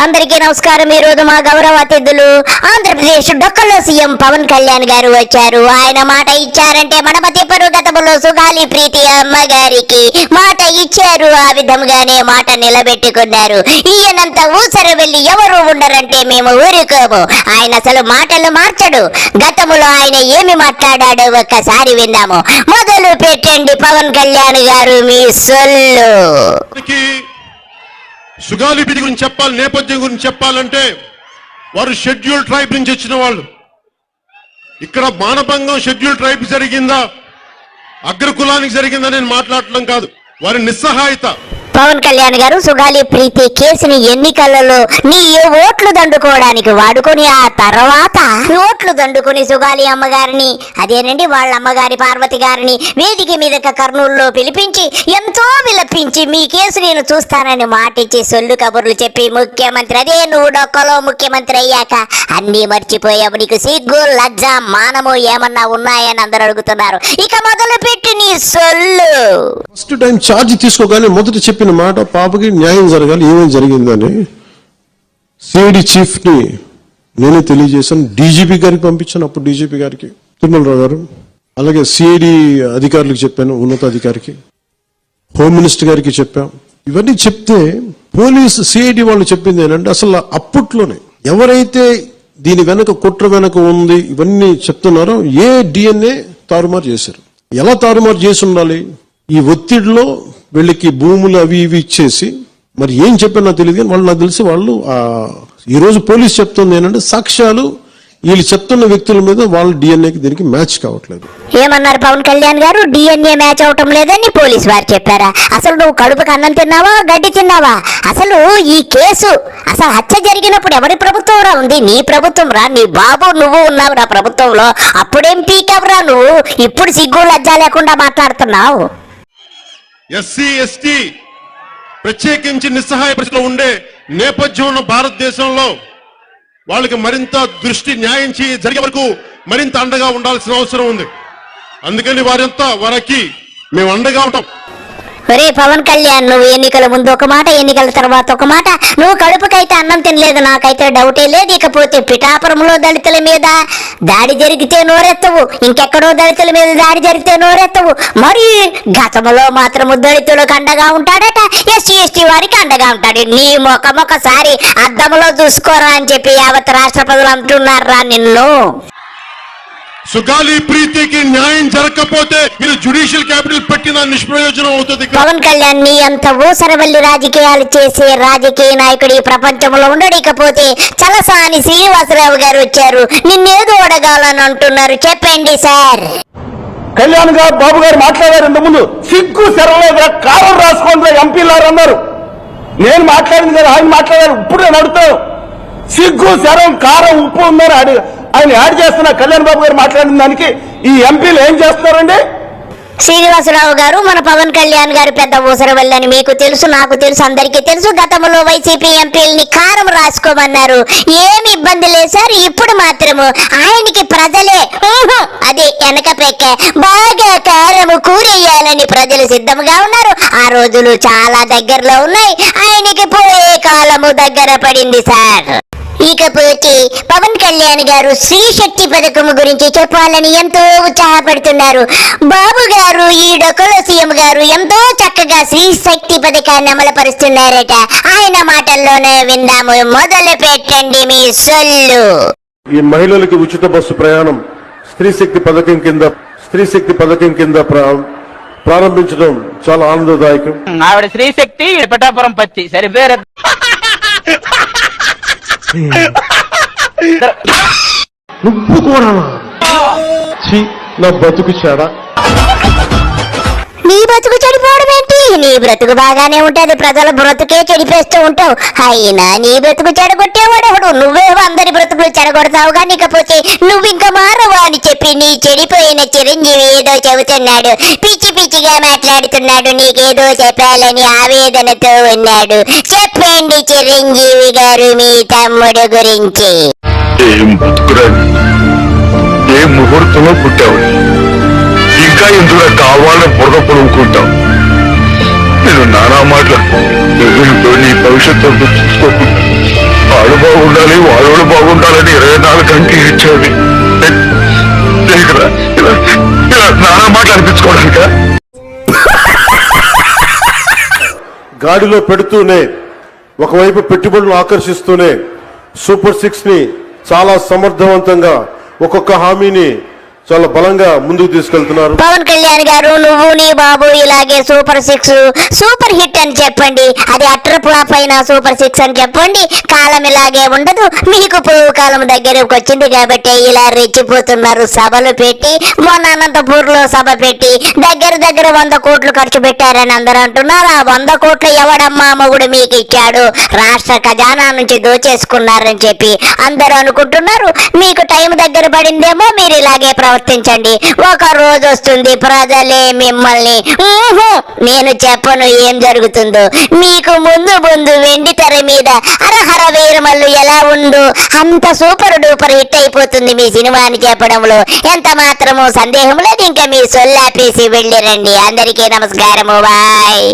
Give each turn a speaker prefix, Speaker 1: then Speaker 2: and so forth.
Speaker 1: అందరికీ నమస్కారం. ఈ రోజు మా గౌరవ అతిథులు ఆంధ్రప్రదేశ్ డొక్కలో సీఎం పవన్ కళ్యాణ్ గారు వచ్చారు. ఆయన మాట ఇచ్చారంటే మనమతి గతంలో సుగాలి ప్రీతి అమ్మగారికి మాట ఇచ్చారు. ఆ విధంగానే మాట నిలబెట్టుకున్నారు. ఈయనంత ఊసర వెళ్ళి ఎవరు ఉండరంటే మేము ఊరుకోము. ఆయన అసలు మాటలు మార్చడు. గతంలో ఆయన ఏమి మాట్లాడాడో ఒక్కసారి విందాము. మొదలు పెట్టండి పవన్ కళ్యాణ్ గారు మీ సొల్లు.
Speaker 2: సుగాలి ప్రీతి గురించి చెప్పాలి, నేపథ్యం గురించి చెప్పాలంటే వారు షెడ్యూల్ ట్రైబ్ నుంచి వచ్చిన వాళ్ళు. ఇక్కడ మానభంగం షెడ్యూల్ ట్రైబ్ జరిగిందా, అగ్రకులానికి జరిగిందా నేను మాట్లాడటం కాదు, వారి నిస్సహాయత.
Speaker 1: పవన్ కళ్యాణ్ గారు సుగాలి ప్రీతి కేసుని ఎన్నికలలో నీ ఓట్లు దండుకోవడానికి వాడుకొని ఆ తర్వాత ఓట్లు దండుకొని సుగాలి అమ్మగారిని, అదేనండి వాళ్ళ అమ్మగారి పార్వతి గారిని వేదిక మీద కర్నూలులో పిలిపించి ఎంతో విలపించి మీ కేసు నేను చూస్తానని మాటిచ్చి సొల్లు కబుర్లు చెప్పి ముఖ్యమంత్రి, అదే నువ్వు డొక్కలో ముఖ్యమంత్రి అయ్యాక అన్నీ మర్చిపోయావు. నీకు సిగ్గు లజ్జ మానము ఏమన్నా ఉన్నాయని అందరూ అడుగుతున్నారు. ఇక మొదలు పెట్టి నీ సొల్లు.
Speaker 3: ఫస్ట్ టైం ఛార్జ్ తీసుకోగానే మొదట చెప్పిన మాట పాపకి న్యాయం జరగాలి, ఏమేమి జరిగిందని సిఐడి చీఫ్ ని నేనే తెలియజేశాను. డీజీపీ గారికి పంపించాను, అప్పుడు డీజీపీ గారికి తిరుమలరావు గారు, అలాగే సిఐడి అధికారులకు చెప్పాను, ఉన్నతాధికారికి, హోమ్ మినిస్టర్ గారికి చెప్పాం. ఇవన్నీ చెప్తే పోలీసు సిఐడి వాళ్ళు చెప్పింది ఏంటంటే అసలు అప్పట్లోనే ఎవరైతే దీని వెనక కుట్ర వెనక ఉంది ఇవన్నీ చెప్తున్నారో ఏ డిఎన్ఏ తారుమారు చేశారు. ఎలా తారుమారు చేసి ఉండాలి? ఈ ఒత్తిడిలో వీళ్ళకి భూములు అవి ఇవి ఇచ్చేసి, మరి ఏం చెప్పారో నాకు తెలియదు కానీ వాళ్ళు నాకు తెలిసి వాళ్ళు ఈ రోజు పోలీసు చెప్తుంది ఏంటంటే సాక్ష్యాలు వీళ్ళు చెప్తున్న వ్యక్తుల మీద వాళ్ళ డిఎన్ఏకి దీనికి మ్యాచ్ కావట్లేదు.
Speaker 1: ఏమన్నారు పవన్ కళ్యాణ్ గారు? డిఎన్ఏ మ్యాచ్ అవటం లేదని పోలీసు వారు చెప్పారా? అసలు నువ్వు కడుపుకి అన్నం తిన్నావా, గడ్డి తిన్నావా? అసలు ఈ కేసు అసలు హత్య జరిగినప్పుడు ఎవరి ప్రభుత్వం రా ఉంది? నీ ప్రభుత్వం రా. నీ బాబు నువ్వు ఉన్నావు రా ప్రభుత్వంలో. అప్పుడేం పీకవరా నువ్వు? ఇప్పుడు సిగ్గు లజ్జ లేకుండా మాట్లాడుతున్నావు.
Speaker 2: ఎస్సీ ఎస్టీ ప్రత్యేకించి నిస్సహాయ పరిస్థితిలో ఉండే నేపథ్యం ఉన్న భారతదేశంలో వాళ్ళకి మరింత దృష్టి న్యాయం జరిగే వరకు మరింత అండగా ఉండాల్సిన అవసరం ఉంది. అందుకని వారికి మేము అండగా ఉంటాం.
Speaker 1: ఒరే పవన్ కళ్యాణ్, నువ్వు ఎన్నికల ముందు ఒక మాట, ఎన్నికల తర్వాత ఒక మాట. నువ్వు కడుపుకైతే అన్నం తినలేదు, నాకైతే డౌటే లేదు. ఇకపోతే పిఠాపురంలో దళితుల మీద దాడి జరిగితే నోరెత్తవు, ఇంకెక్కడో దళితుల మీద దాడి జరిగితే నోరెత్తవు. మరి గతంలో మాత్రము దళితులకు అండగా ఉంటాడట, ఎస్సీ ఎస్టీ వారికి అండగా ఉంటాడు. నీ ఒకసారి అద్దంలో చూసుకోరా అని చెప్పి యావత్ రాష్ట్ర ప్రజలు అంటున్నారా నిన్ను.
Speaker 2: సుగాలి ప్రీతికి న్యాయం జరగకపోతే మీరు జ్యుడిషియల్ క్యాపిటల్ పెట్టిన నిష్ప్రయోజనం అవుతుంది.
Speaker 1: పవన్ కళ్యాణ్ నీ అంత ఊసరవల్లి రాజకీయాలు చేసే రాజకీయ నాయకుడు ఈ ప్రపంచంలో ఉండడు. ఇకపోతే చలసాని శ్రీనివాసరావు గారు వచ్చారు, నిన్నేదో అడగాలని అంటున్నారు, చెప్పండి సార్.
Speaker 4: కళ్యాణ్ గారు బాబు గారు మాట్లాడారు ఇంతకుముందు, సిగ్గు సెరవలేదు కాలం రాసుకోండి ఎంపీలారు అన్నారు. నేను మాట్లాడింది కదా, ఆయన మాట్లాడారు. ఇప్పుడు నేను అడుగుతాను, సిగ్గు శరం కారం ఉప్పు ఉందని ఆయన యాడ్ చేస్తున్న కళ్యాణ్ బాబు గారు మాట్లాడిన దానికి ఈ ఎంపీలు ఏం చేస్తున్నారండి?
Speaker 1: శ్రీనివాసరావు గారు, మన పవన్ కళ్యాణ్ గారు పెద్ద ఊసరవల్లని మీకు తెలుసు, నాకు తెలుసు, అందరికీ తెలుసు. గతంలో వైసీపీ ఎంపీలని కారం రాసుకోమన్నారు, ఏమి ఇబ్బంది లేదు సార్. ఇప్పుడు మాత్రము ఆయనకి ప్రజలే అదే వెనక పెక్క బాగా కారము కూరేయాలని ప్రజలు సిద్ధంగా ఉన్నారు. ఆ రోజులు చాలా దగ్గరలో ఉన్నాయి. ఆయనకి పోయే కాలము దగ్గర పడింది సార్. ఇకపోతే పవన్ కళ్యాణ్ గారు స్త్రీ శక్తి పథకం గురించి చెప్పాలని ఎంతో ఉత్సాహపడుతున్నారు. బాబు గారు, ఈ డొక్కలో సీఎం గారు ఎంతో చక్కగా స్త్రీ శక్తి పథకాన్ని అమలుపరుస్తున్నారట. ఆయన మాటల్లోనే విందాము. మొదలు పెట్టండి మీ సొల్లు.
Speaker 3: ఈ మహిళలకి ఉచిత బస్సు ప్రయాణం స్త్రీ శక్తి పథకం కింద ప్రారంభించడం చాలా ఆనందదాయకం.
Speaker 5: ఆవిడ స్త్రీ శక్తి, పిఠాపురం పత్తి సరిపేరు.
Speaker 3: నువ్వు కూడా నా బతుకు చెడా.
Speaker 1: నీ బతుకు చెడిపోవడం ఏంటి? నీ బ్రతుకు బాగానే ఉంటది, ప్రజల బ్రతుకే చెడిపేస్తూ ఉంటావు. అయినా నీ బ్రతుకు చెడగొట్టేవాడెవడు? నువ్వేవో అందరి బ్రతుకులు చెడగొడతావు. కానీ ఇకపోతే నువ్వు ఇంకా మారవా అని చెప్పి నీ చెడిపోయిన చిరంజీవి ఏదో చెబుతున్నాడు, పిచ్చి పిచ్చిగా మాట్లాడుతున్నాడు, నీకేదో చెప్పాలని ఆవేదనతో ఉన్నాడు. చెప్పండి చిరంజీవి గారు మీ తమ్ముడు గురించి.
Speaker 6: ఏం బతుకురాని, ఏ ముహూర్తంలో పుట్టావు, ఇంకా ఎందుకు కావాలని బుర్ర పొడుకుంటావు. నేను నానా మాటలు నీ భవిష్యత్తు చూసుకోకుండా బాగుండాలి వాళ్ళు బాగుండాలని 24 గంటలు ఇచ్చేది ఇలా నానా మాట అనిపించుకోవడానిక
Speaker 3: గాడిలో పెడుతూనే ఒకవైపు పెట్టుబడులు ఆకర్షిస్తూనే సూపర్ 6 ని చాలా సమర్థవంతంగా ఒక్కొక్క హామీని చాలా బలంగా ముందుకు తీసుకెళ్తున్నారు.
Speaker 1: పవన్ కళ్యాణ్ గారు నువ్వు నీ బాబు ఇలాగే సూపర్ 6 సూపర్ హిట్ అని చెప్పండి, అది అట్టర్ ఫ్లాప్ అయిన సూపర్ 6 అని చెప్పండి. కాలం ఇలాగే ఉండదు, మీకు పువ్వు కాలం దగ్గరకు వచ్చింది కాబట్టి ఇలా రెచ్చిపోతున్నారు. సభలు పెట్టి మొన్న అనంతపూర్ లో సభ పెట్టి దగ్గర 100 కోట్లు ఖర్చు పెట్టారని అందరూ అంటున్నారు. ఆ 100 కోట్లు ఎవడమ్మా మొగుడు మీకు ఇచ్చాడు, రాష్ట్ర ఖజానా నుంచి దోచేసుకున్నారని చెప్పి అందరూ అనుకుంటున్నారు. మీకు టైం దగ్గర పడిందేమో, మీరు ఇలాగే ప్రవర్తించండి. ఒక రోజు వస్తుంది ప్రజలే మిమ్మల్ని నేను చెప్పను ఏం జరుగుతుందో. మీకు ముందు వెండి తెర మీద హరహర వీరమల్లు ఎలా ఉందో అంత సూపర్ డూపర్ హిట్ అయిపోతుంది మీ సినిమా అని చెప్పడంలో ఎంత మాత్రము సందేహం లేదు. ఇంకా మీ సొల్లాపేసి వెళ్ళిరండి. అందరికీ నమస్కారము. బాయ్.